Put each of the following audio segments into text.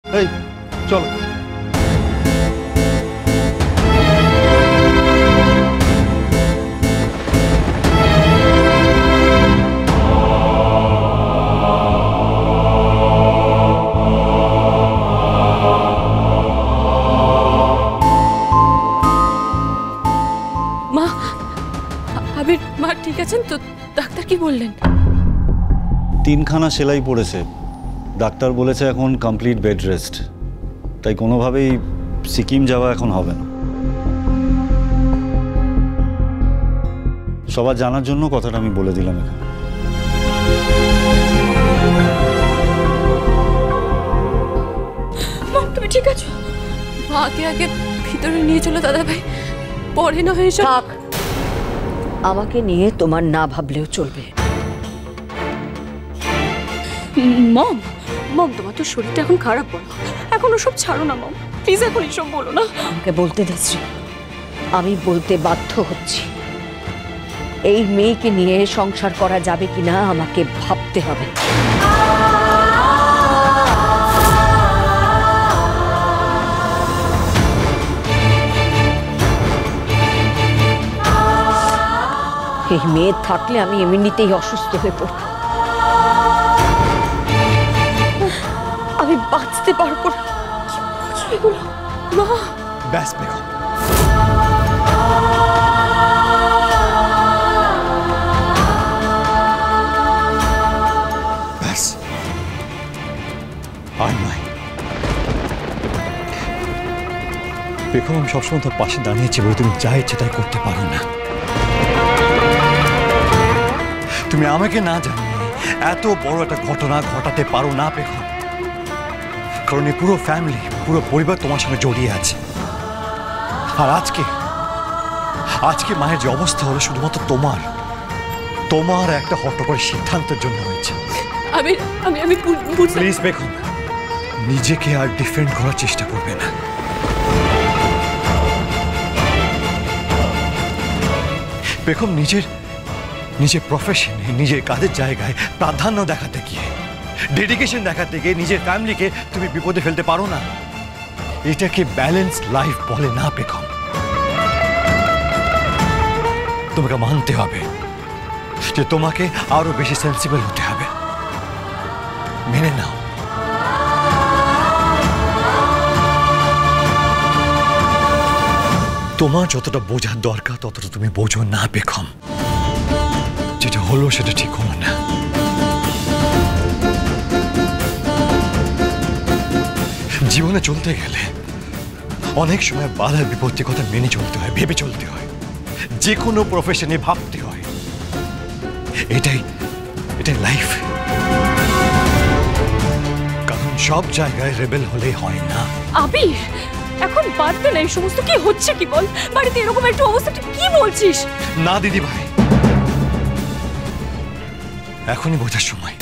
এই চলো। মা, আবির মা ঠিক আছেন তো? ডাক্তার কি বললেন? 3খানা সেলাই পড়েছে, ডাক্তার বলেছে এখন কমপ্লিট বেড রেস্ট, তাই কোনোভাবেই সিকিম যাওয়া এখন হবে না। সবার জানার জন্য কথাটা আমি বলে দিলাম এখানে। মা তুমি ঠিক আছো? মা আগে আগে ভিতরে নিয়ে চলো দাদা ভাই, পরে না হয়ে থাক, আমাকে নিয়ে তোমার না ভাবলেও চলবে। মম মম তোমার তো শরীরটা এখন খারাপ, বলো এখন ওসব ছাড়ো না মম, প্লিজ এখন এসব বলো না। আমাকে বলতে দিচ্ছি, আমি বলতে বাধ্য হচ্ছি। এই মেয়েকে নিয়ে সংসার করা যাবে কিনা আমাকে ভাবতে হবে। এই মেয়ে থাকলে আমি এমনিতেই অসুস্থ হয়ে পড়ব, আমি বাঁচতে পারবো না। এগুলো মা, ব্যাস বেগম, ব্যাস আর নয়। বেগম আমি সবসময় তোর পাশে দাঁড়িয়েছি বলে তুমি যা ইচ্ছে তাই করতে পারো না। তুমি আমাকে না জানিয়ে এত বড় একটা ঘটনা ঘটাতে পারো না বেগম, কারণ এই পুরো ফ্যামিলি, পুরো পরিবার তোমার সঙ্গে জড়িয়ে আছে। আর আজকে মায়ের যে অবস্থা হলো শুধুমাত্র তোমার একটা হঠকারী সিদ্ধান্তের জন্য হয়েছে। আমি প্লিজ বেগম, নিজেকে আর ডিফেন্ড করার চেষ্টা করবে না। বেগম নিজের প্রফেশনে, নিজের কাজের জায়গায় প্রাধান্য দেখাতে গিয়ে, ডেডিকেশন দেখাতে গিয়ে নিজের ফ্যামিলিকে তুমি বিপদে ফেলতে পারো না। এটাকে ব্যালেন্স লাইফ বলে না বেগম। তোমাকে মানতে হবে যে তোমাকে আরো বেশি সেন্সিবল হতে হবে, মেনে নাও। তোমার যতটা বোঝার দরকার ততটা তুমি বোঝো না বেগম। যেটা হলো সেটা ঠিক হলো না। জীবনে চলতে গেলে অনেক সময় বাধা বিপত্তির কথা মেনে চলতে হয়, ভেবে চলতে হয়, যে কোনো প্রফেশনে ভাবতে হয়। এটাই লাইফ। কারণ সব জায়গায় রেবেল হলে হয় না। আবির এখন বাদ দে না, এই সমস্ত কি হচ্ছে কি বল? বাড়িতে এরকম একটা অবস্থা, তুই কি বলছিস? না দিদি ভাই, এখনই বোঝার সময়।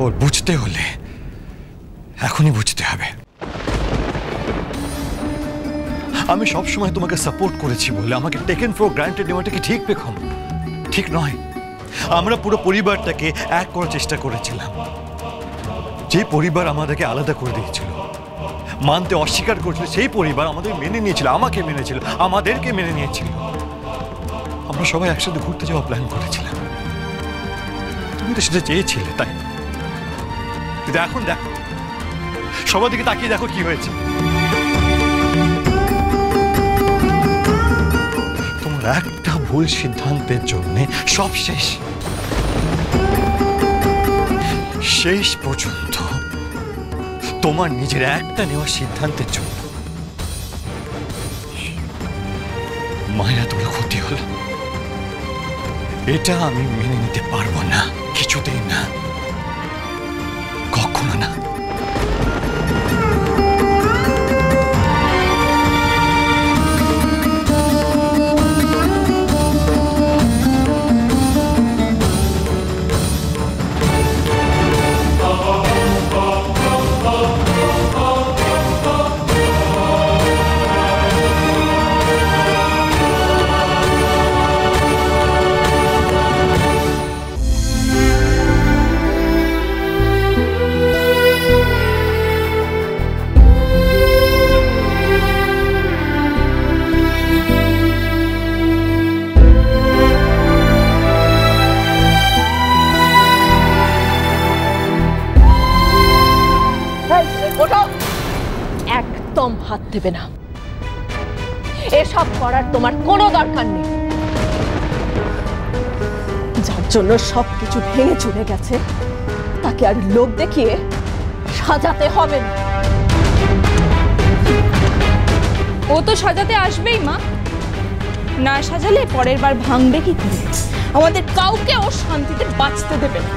ওর বুঝতে হলে এখনই বুঝতে হবে। আমি সবসময় তোমাকে সাপোর্ট করেছি বলে আমাকে টেকেন ফর গ্রান্টেড নেওয়াটা কি ঠিক বেগম? ঠিক নয়। আমরা পুরো পরিবারটাকে এক করার চেষ্টা করেছিলাম। যে পরিবার আমাদেরকে আলাদা করে দিয়েছিল, মানতে অস্বীকার করেছিল, সেই পরিবার আমাদের মেনে নিয়েছিল, আমাকে মেনেছিল, আমাদেরকে মেনে নিয়েছিল। আমরা সবাই একসাথে ঘুরতে যাওয়া প্ল্যান করেছিলাম। তুমি তো সেটা চেয়েছিলে, তাই? কিন্তু এখন দেখো, সবার দিকে তাকিয়ে দেখো কি হয়েছে। তোমার একটা ভুল সিদ্ধান্তের জন্য সব শেষ। শেষ পর্যন্ত তোমার নিজের একটা নেওয়া সিদ্ধান্তের জন্য মায়ের এত বড় ক্ষতি হলো, এটা আমি মেনে নিতে পারবো না, কিছুতেই না, কখনো না। একদম হাত দেবে না। এসব করার তোমার কোনো দরকার নেই। যার জন্য সবকিছু ভেঙে চলে গেছে তাকে আর লোভ দেখিয়ে সাজাতে হবে না। ও তো সাজাতে আসবেই মা, না সাজালে পরের বার ভাঙবে কি করে? আমাদের কাউকে ও শান্তিতে বাঁচতে দেবে না।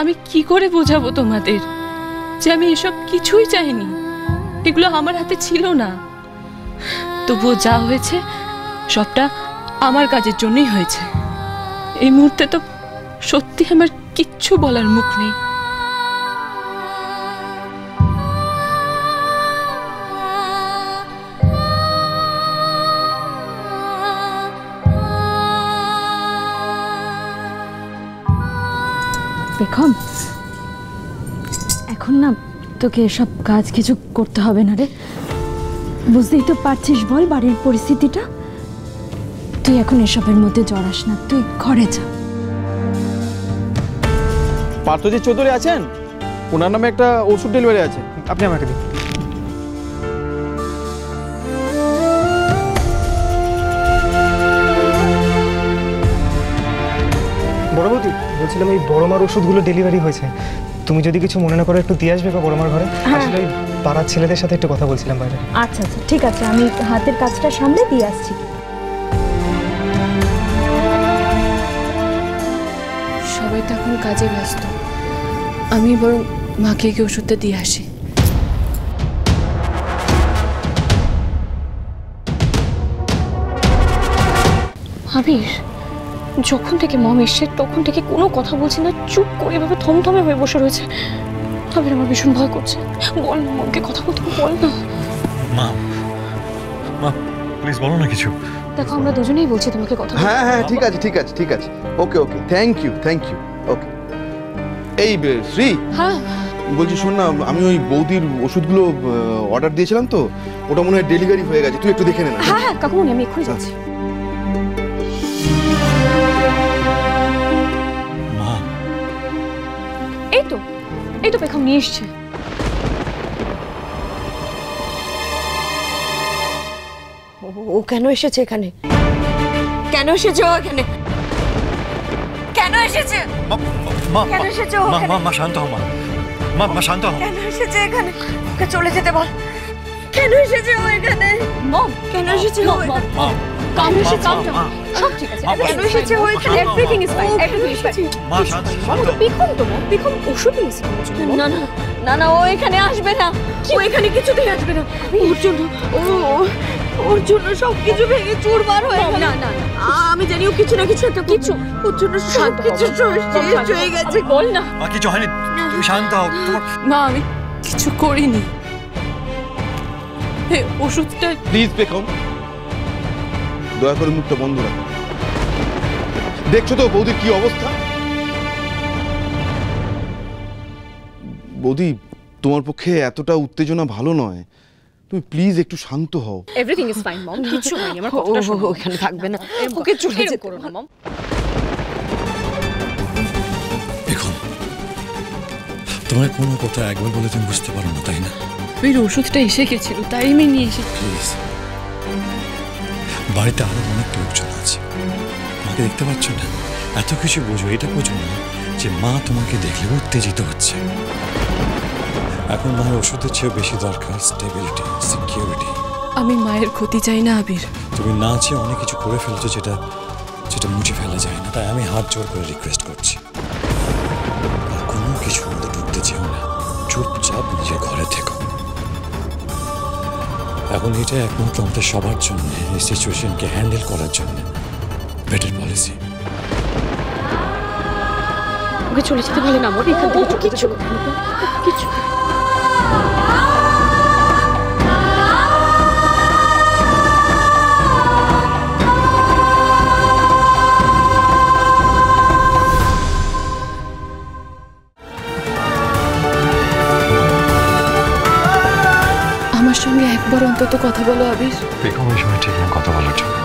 আমি কি করে বোঝাবো তোমাদের যে আমি এসব কিছুই চাইনি, এগুলো আমার হাতে ছিল না। তবুও যা হয়েছে সবটা আমার কাজের জন্যই হয়েছে। এই মুহূর্তে তো সত্যি আমার কিচ্ছু বলার মুখ নেই। বেগম, এখন না তোকে এসব কাজ কিছু করতে হবে না রে। বুঝতেই তো পারছিস বল বাড়ির পরিস্থিতিটা। তুই এখন এসবের মধ্যে জড়াস না, তুই ঘরে যা। পার্থজি চৌধুরী আছেন? ওনার নামে একটা ওষুধ ডেলিভারি আছে, আপনি আমাকে দিন। বড় বৌদি, বলছিলাম এই বড় মার ওষুধগুলো ডেলিভারি হয়েছে, তুমি যদি কিছু মনে না করো একটু দিয়ে আসবে বড় মার ঘরে। আসলে ওই পাড়ার ছেলেদের সাথে একটু কথা বলছিলাম বাইরে। আচ্ছা আচ্ছা ঠিক আছে, আমি হাতের কাজটা সামলে দিয়ে আসছি। সবাই তো এখন কাজে ব্যস্ত, আমি বরং মাকে গিয়ে ওষুধটা দিয়ে আসি। আবির, যখন থেকে মম এসছে তখন থেকে কোনো কথা বলছি না, চুপ করে এভাবে থমথমে হয়ে বসে রয়েছে। আবির, আমার ভীষণ ভয় করছে। বল না মমকে কথা বলতে, বল না। মা, মা প্লিজ বলো না কিছু। দেখো, আমরা দুজনেই বলছি তোমাকে কথা বলতে। হ্যাঁ হ্যাঁ ঠিক আছে ঠিক আছে ঠিক আছে, ওকে ওকে, থ্যাংক ইউ ওকে। এই শ্রী, হ্যাঁ বলছি শোন না, আমি ওই বৌদির ওষুধগুলো অর্ডার দিয়েছিলাম তো, ওটা মনে হয় ডেলিভারি হয়ে গেছে, তুই একটু দেখে নে না। হ্যাঁ হ্যাঁ কাকুমনি, আমি এক্ষুনি যাচ্ছি। মা, এই তো বেগম নিয়ে এসছে। ও কেন এসেছে এখানে? কেন এসেছে ও এখানে? কেন এসেছে? মা কেন এসেছে ও মা এখানে? মা শান্ত হও মা, মা শান্ত হও। কেন এসেছে এখানে? ওকে চলে যেতে বল। কেন এসেছে ও এখানে? মম, কেন এসেছে ও এখানে? মা, কাম এসে কাম মা, সব ঠিক আছে। কেন এসেছে ও এখানে? Everything is fine, everything is fine. মা শান্ত শান্ত। বেগম তো মম, বেগম ওষুধ নিয়েছে আমার জন্য। না না না না, ও এখানে আসবে না, ও এখানে কিছুতেই আসবে না। ওর জন্য ওর জন্য সবকিছু ভেঙে চুরমার হয়ে গেল। না না, আমি জানি ও কিছু না কিছু একটা কিছু, ওর জন্য সবকিছু শেষ হয়ে গেছে। বল না। মা কিছু হয়নি, তুমি শান্ত হও। তোমার মা, আমি কিছু করিনি। এই ওষুধটা প্লিজ বেগম, দয়া করে মুখটা বন্ধ রাখো। দেখছো তো বৌদির কি অবস্থা। বৌদি, তোমার পক্ষে এতটা উত্তেজনা ভালো নয়, তুমি প্লিজ একটু শান্ত হও। এভরিথিং ইজ ফাইন মম, কিছু হয়নি। আমার কথাটা শোনো। ওখানে থাকবে না, ওকে চলে যেতে করো না মম। দেখুন, তোমার কোনো কথা একবার বলে তুমি বুঝতে পারো না, তাই না? ওই ওষুধটা এসে গেছিল, তাই আমি নিয়ে এসেছি। প্লিজ, বাড়িতে আরো অনেক লোকজন আছে, মাকে দেখতে পাচ্ছ না? এত কিছু বোঝো, এটা বোঝো না যে মা তোমাকে দেখলে উত্তেজিত হচ্ছে। এখন মায়ের ওষুধের চেয়েও বেশি দরকার স্টেবিলিটি, সিকিউরিটি। আমি মায়ের ক্ষতি চাই না আবির। তুমি না চেয়ে অনেক কিছু করে ফেলছো যেটা মুছে ফেলা যায় না, তাই আমি হাত জোর করে রিকোয়েস্ট করছি, আর কোনো কিছু মধ্যে ঢুকতে চেও না, চুপচাপ নিজের ঘরে থেকো। এখন এটা একমাত্র আমাদের সবার জন্য, এই সিচুয়েশনকে হ্যান্ডেল করার জন্য বেটার পলিসি। ওকে চলে যেতে বলে না, আমার এখান থেকে কিছু কিছু। সঙ্গে একবার অন্তত কথা বলো আবির। বেগম এই সময় ঠিক না কথা বলার জন্য।